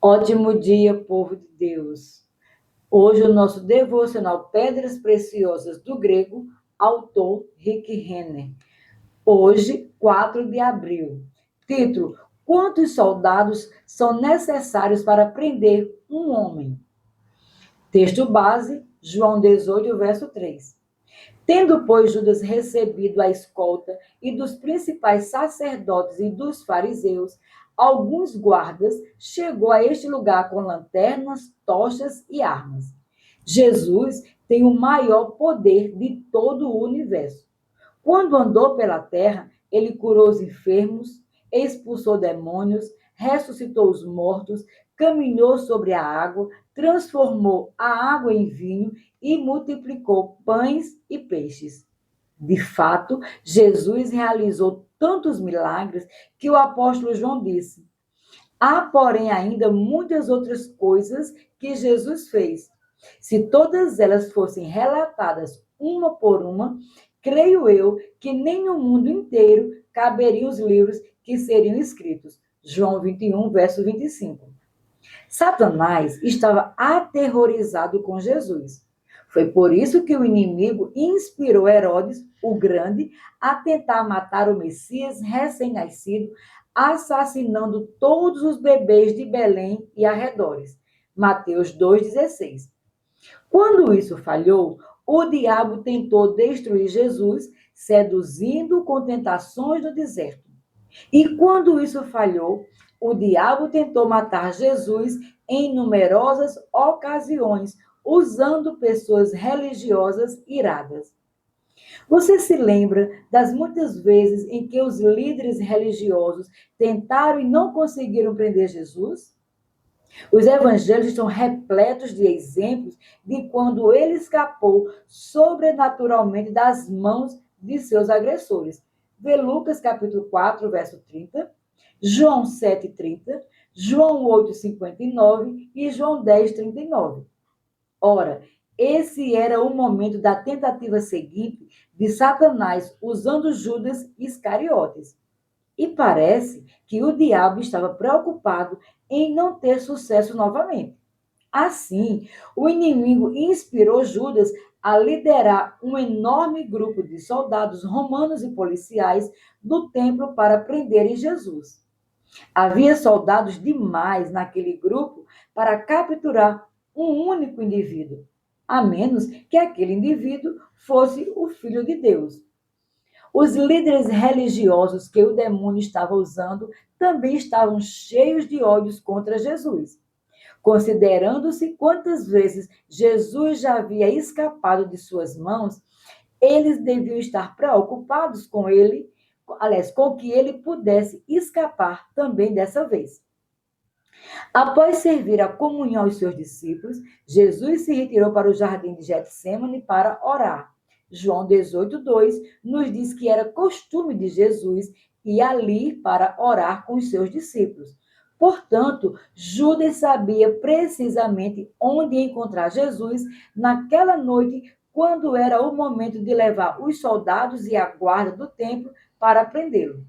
Ótimo dia, povo de Deus. Hoje o nosso devocional Pedras Preciosas do Grego, autor Rick Renner. Hoje, 4 de abril. Título: Quantos soldados são necessários para prender um homem? Texto base, João 18, verso 3. Tendo, pois, Judas recebido a escolta e dos principais sacerdotes e dos fariseus, alguns guardas, chegou a este lugar com lanternas, tochas e armas. Jesus tem o maior poder de todo o universo. Quando andou pela terra, ele curou os enfermos, expulsou demônios, ressuscitou os mortos, caminhou sobre a água, transformou a água em vinho e multiplicou pães e peixes. De fato, Jesus realizou tantos milagres que o apóstolo João disse: há, porém, ainda muitas outras coisas que Jesus fez. Se todas elas fossem relatadas uma por uma, creio eu que nem no mundo inteiro caberiam os livros que seriam escritos. João 21, verso 25. Satanás estava aterrorizado com Jesus. Foi por isso que o inimigo inspirou Herodes, o Grande, a tentar matar o Messias recém-nascido, assassinando todos os bebês de Belém e arredores. Mateus 2,16. Quando isso falhou, o diabo tentou destruir Jesus, seduzindo com tentações no deserto. E quando isso falhou, o diabo tentou matar Jesus em numerosas ocasiões, usando pessoas religiosas iradas. Você se lembra das muitas vezes em que os líderes religiosos tentaram e não conseguiram prender Jesus? Os evangelhos estão repletos de exemplos de quando ele escapou sobrenaturalmente das mãos de seus agressores. Vê Lucas capítulo 4, verso 30, João 7,30, João 8,59 e João 10,39. Ora, esse era o momento da tentativa seguinte de Satanás usando Judas Iscariotes. E parece que o diabo estava preocupado em não ter sucesso novamente. Assim, o inimigo inspirou Judas a liderar um enorme grupo de soldados romanos e policiais do templo para prenderem Jesus. Havia soldados demais naquele grupo para capturar um único indivíduo, a menos que aquele indivíduo fosse o Filho de Deus. Os líderes religiosos que o demônio estava usando também estavam cheios de ódios contra Jesus. Considerando-se quantas vezes Jesus já havia escapado de suas mãos, eles deviam estar preocupados com ele, aliás, com que ele pudesse escapar também dessa vez. Após servir a comunhão aos seus discípulos, Jesus se retirou para o jardim de Getsêmani para orar. João 18,2 nos diz que era costume de Jesus ir ali para orar com os seus discípulos. Portanto, Judas sabia precisamente onde encontrar Jesus naquela noite, quando era o momento de levar os soldados e a guarda do templo para prendê-lo.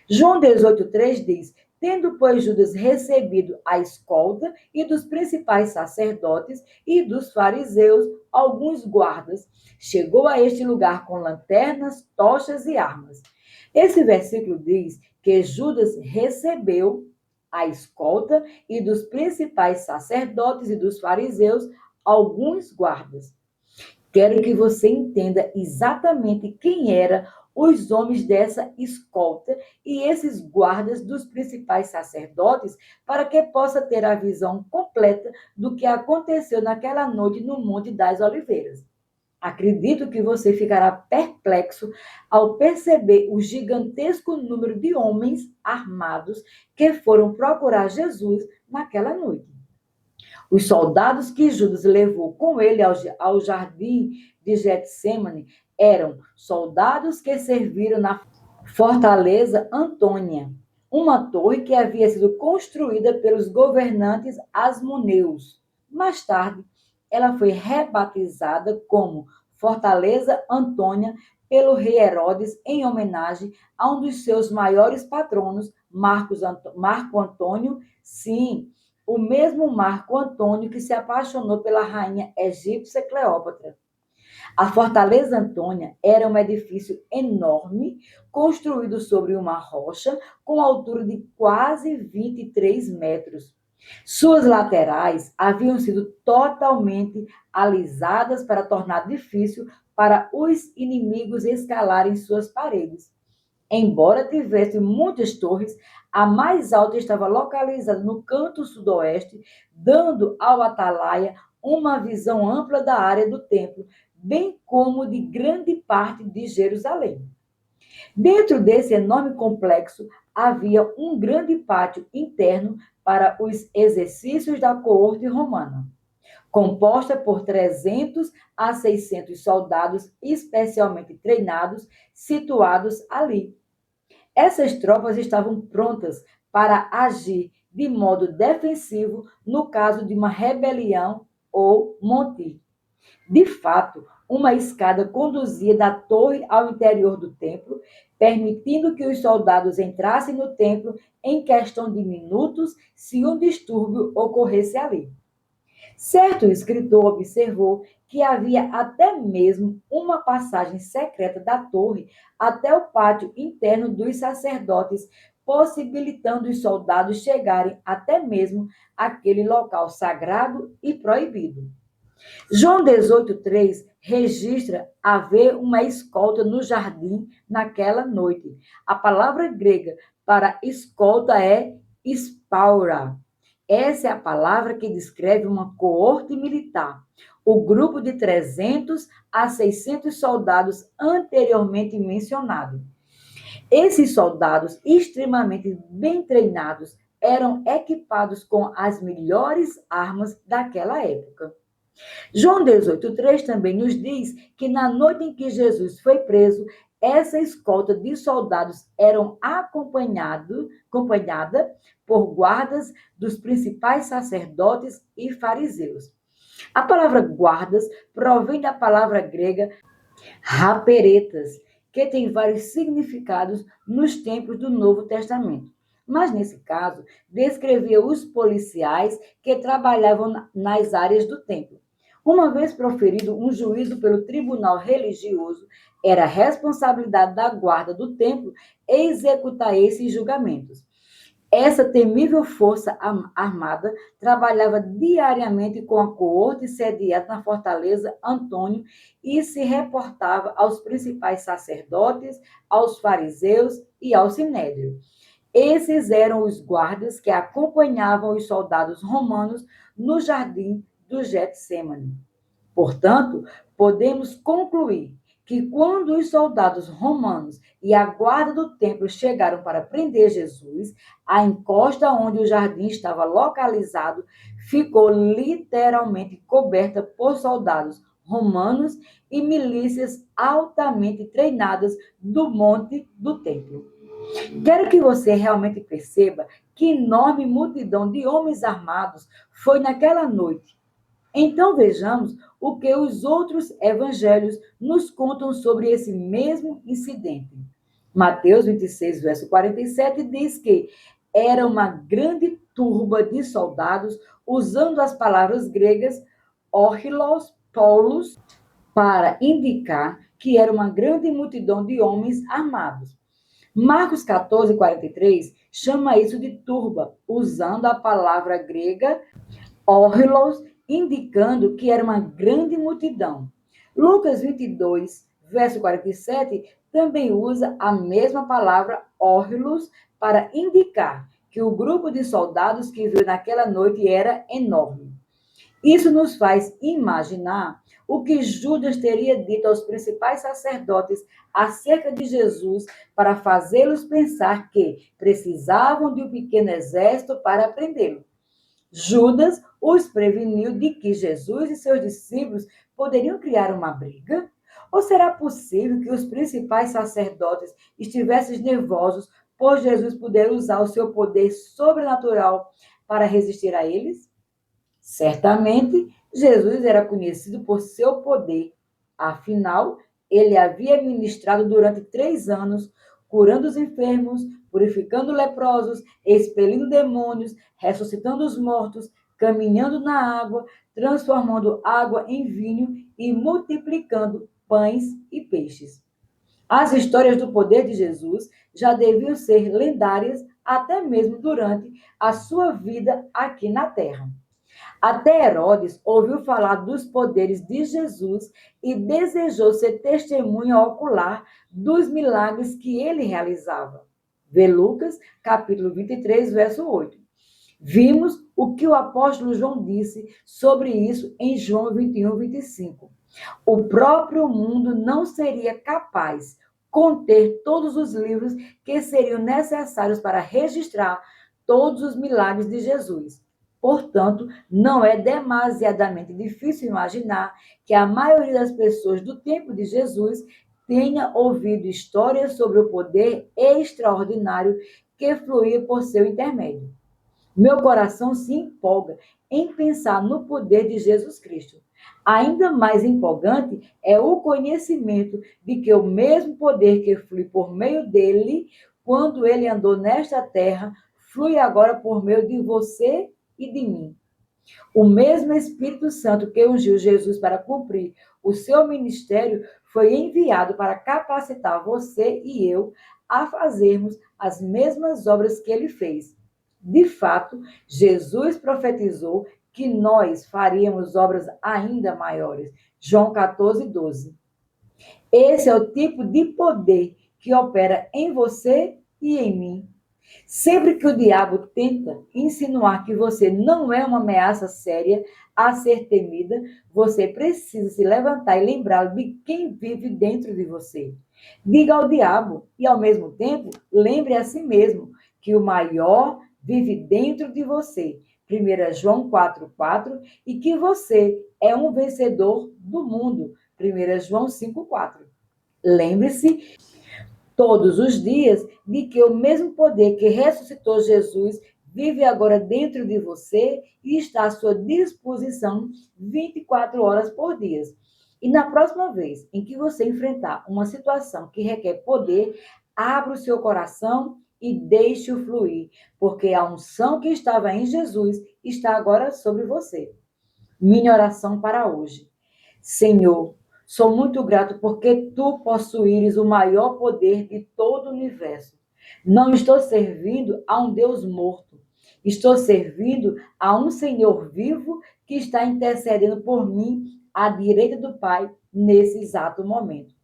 João 18,3 diz: tendo, pois, Judas recebido a escolta e dos principais sacerdotes e dos fariseus alguns guardas, chegou a este lugar com lanternas, tochas e armas. Esse versículo diz que Judas recebeu a escolta e dos principais sacerdotes e dos fariseus alguns guardas. Quero que você entenda exatamente quem eram os homens dessa escolta e esses guardas dos principais sacerdotes, para que possa ter a visão completa do que aconteceu naquela noite no Monte das Oliveiras. Acredito que você ficará perplexo ao perceber o gigantesco número de homens armados que foram procurar Jesus naquela noite. Os soldados que Judas levou com ele ao jardim de Getsêmani eram soldados que serviram na fortaleza Antônia, uma torre que havia sido construída pelos governantes asmoneus. Mais tarde, ela foi rebatizada como Fortaleza Antônia pelo rei Herodes em homenagem a um dos seus maiores patronos, Marco Antônio. Sim, o mesmo Marco Antônio que se apaixonou pela rainha egípcia Cleópatra. A Fortaleza Antônia era um edifício enorme, construído sobre uma rocha, com altura de quase 23 metros. Suas laterais haviam sido totalmente alisadas para tornar difícil para os inimigos escalarem suas paredes. Embora tivesse muitas torres, a mais alta estava localizada no canto sudoeste, dando ao atalaia uma visão ampla da área do templo, bem como de grande parte de Jerusalém. Dentro desse enorme complexo havia um grande pátio interno para os exercícios da coorte romana, composta por 300 a 600 soldados especialmente treinados, situados ali. Essas tropas estavam prontas para agir de modo defensivo no caso de uma rebelião ou motim. De fato, uma escada conduzia da torre ao interior do templo, permitindo que os soldados entrassem no templo em questão de minutos se um distúrbio ocorresse ali. Certo escritor observou que havia até mesmo uma passagem secreta da torre até o pátio interno dos sacerdotes, possibilitando os soldados chegarem até mesmo àquele local sagrado e proibido. João 18,3 registra haver uma escolta no jardim naquela noite. A palavra grega para escolta é spaura. Essa é a palavra que descreve uma coorte militar, o grupo de 300 a 600 soldados anteriormente mencionado. Esses soldados, extremamente bem treinados, eram equipados com as melhores armas daquela época. João 18,3 também nos diz que na noite em que Jesus foi preso, essa escolta de soldados eram acompanhada por guardas dos principais sacerdotes e fariseus. A palavra guardas provém da palavra grega raperetas, que tem vários significados nos tempos do Novo Testamento. Mas, nesse caso, descrevia os policiais que trabalhavam nas áreas do templo. Uma vez proferido um juízo pelo tribunal religioso, era responsabilidade da guarda do templo executar esses julgamentos. Essa temível força armada trabalhava diariamente com a coorte sediada na Fortaleza Antônio e se reportava aos principais sacerdotes, aos fariseus e ao sinédrio. Esses eram os guardas que acompanhavam os soldados romanos no jardim do Getsêmani. Portanto, podemos concluir que quando os soldados romanos e a guarda do templo chegaram para prender Jesus, a encosta onde o jardim estava localizado ficou literalmente coberta por soldados romanos e milícias altamente treinadas do monte do templo. Quero que você realmente perceba que enorme multidão de homens armados foi naquela noite. Então vejamos o que os outros evangelhos nos contam sobre esse mesmo incidente. Mateus 26, verso 47 diz que era uma grande turba de soldados, usando as palavras gregas orhilos, paulos, para indicar que era uma grande multidão de homens armados. Marcos 14, 43 chama isso de turba, usando a palavra grega orhilos, indicando que era uma grande multidão. Lucas 22, verso 47, também usa a mesma palavra orhilos para indicar que o grupo de soldados que viu naquela noite era enorme. Isso nos faz imaginar o que Judas teria dito aos principais sacerdotes acerca de Jesus para fazê-los pensar que precisavam de um pequeno exército para prendê-lo. Judas os preveniu de que Jesus e seus discípulos poderiam criar uma briga? Ou será possível que os principais sacerdotes estivessem nervosos por Jesus poder usar o seu poder sobrenatural para resistir a eles? Certamente, Jesus era conhecido por seu poder. Afinal, ele havia ministrado durante 3 anos curando os enfermos, purificando leprosos, expelindo demônios, ressuscitando os mortos, caminhando na água, transformando água em vinho e multiplicando pães e peixes. As histórias do poder de Jesus já deviam ser lendárias até mesmo durante a sua vida aqui na Terra. Até Herodes ouviu falar dos poderes de Jesus e desejou ser testemunha ocular dos milagres que ele realizava. Vê Lucas, capítulo 23, verso 8. Vimos o que o apóstolo João disse sobre isso em João 21, 25. O próprio mundo não seria capaz de conter todos os livros que seriam necessários para registrar todos os milagres de Jesus. Portanto, não é demasiadamente difícil imaginar que a maioria das pessoas do tempo de Jesus tenha ouvido histórias sobre o poder extraordinário que fluía por seu intermédio. Meu coração se empolga em pensar no poder de Jesus Cristo. Ainda mais empolgante é o conhecimento de que o mesmo poder que flui por meio dele, quando ele andou nesta terra, flui agora por meio de você e de mim. O mesmo Espírito Santo que ungiu Jesus para cumprir o seu ministério foi enviado para capacitar você e eu a fazermos as mesmas obras que ele fez. De fato, Jesus profetizou que nós faríamos obras ainda maiores. João 14, 12. Esse é o tipo de poder que opera em você e em mim. Sempre que o diabo tenta insinuar que você não é uma ameaça séria a ser temida, você precisa se levantar e lembrá-lo de quem vive dentro de você. Diga ao diabo e, ao mesmo tempo, lembre a si mesmo que o maior vive dentro de você. 1 João 4,4 e que você é um vencedor do mundo. 1 João 5,4. Lembre-se todos os dias de que o mesmo poder que ressuscitou Jesus vive agora dentro de você e está à sua disposição 24 horas por dia. E na próxima vez em que você enfrentar uma situação que requer poder, abra o seu coração e deixe-o fluir, porque a unção que estava em Jesus está agora sobre você. Minha oração para hoje. Senhor, sou muito grato porque tu possuíres o maior poder de todo o universo. Não estou servindo a um Deus morto. Estou servindo a um Senhor vivo que está intercedendo por mim à direita do Pai nesse exato momento.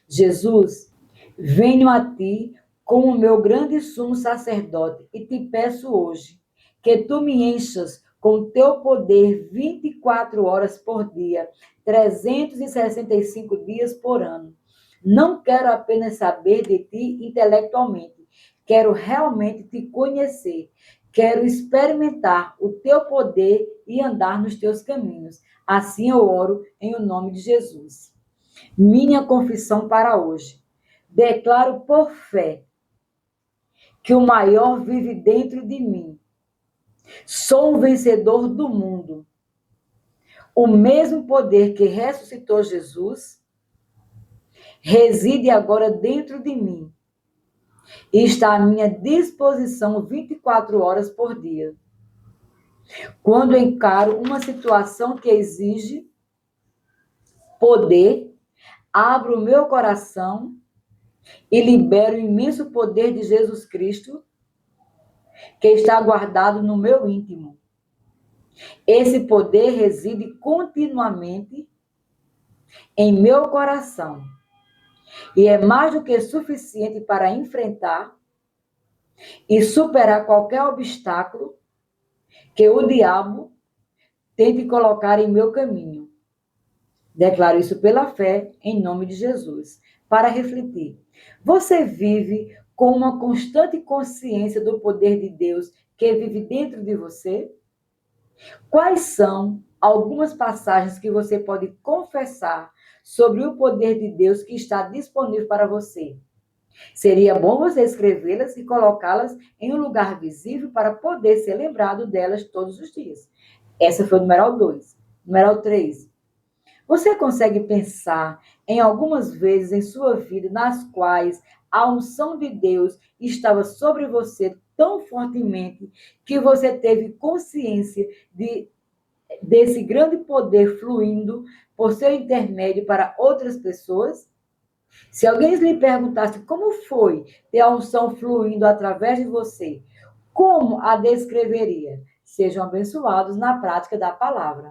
Jesus, venho a ti como meu grande sumo sacerdote e te peço hoje que tu me enchas com teu poder 24 horas por dia, 365 dias por ano. Não quero apenas saber de ti intelectualmente, quero realmente te conhecer. Quero experimentar o teu poder e andar nos teus caminhos. Assim eu oro em o nome de Jesus. Minha confissão para hoje. Declaro por fé que o maior vive dentro de mim. Sou um vencedor do mundo. O mesmo poder que ressuscitou Jesus reside agora dentro de mim e está à minha disposição 24 horas por dia. Quando encaro uma situação que exige poder, abro o meu coração e libero o imenso poder de Jesus Cristo que está guardado no meu íntimo. Esse poder reside continuamente em meu coração e é mais do que suficiente para enfrentar e superar qualquer obstáculo que o diabo tente colocar em meu caminho. Declaro isso pela fé, em nome de Jesus. Para refletir, você vive com uma constante consciência do poder de Deus que vive dentro de você? Quais são algumas passagens que você pode confessar sobre o poder de Deus que está disponível para você? Seria bom você escrevê-las e colocá-las em um lugar visível para poder ser lembrado delas todos os dias. Essa foi o numeral 2. Numeral 3. Você consegue pensar em algumas vezes em sua vida nas quais a unção de Deus estava sobre você tão fortemente que você teve consciência desse grande poder fluindo por seu intermédio para outras pessoas? Se alguém lhe perguntasse como foi ter a unção fluindo através de você, como a descreveria? Sejam abençoados na prática da palavra.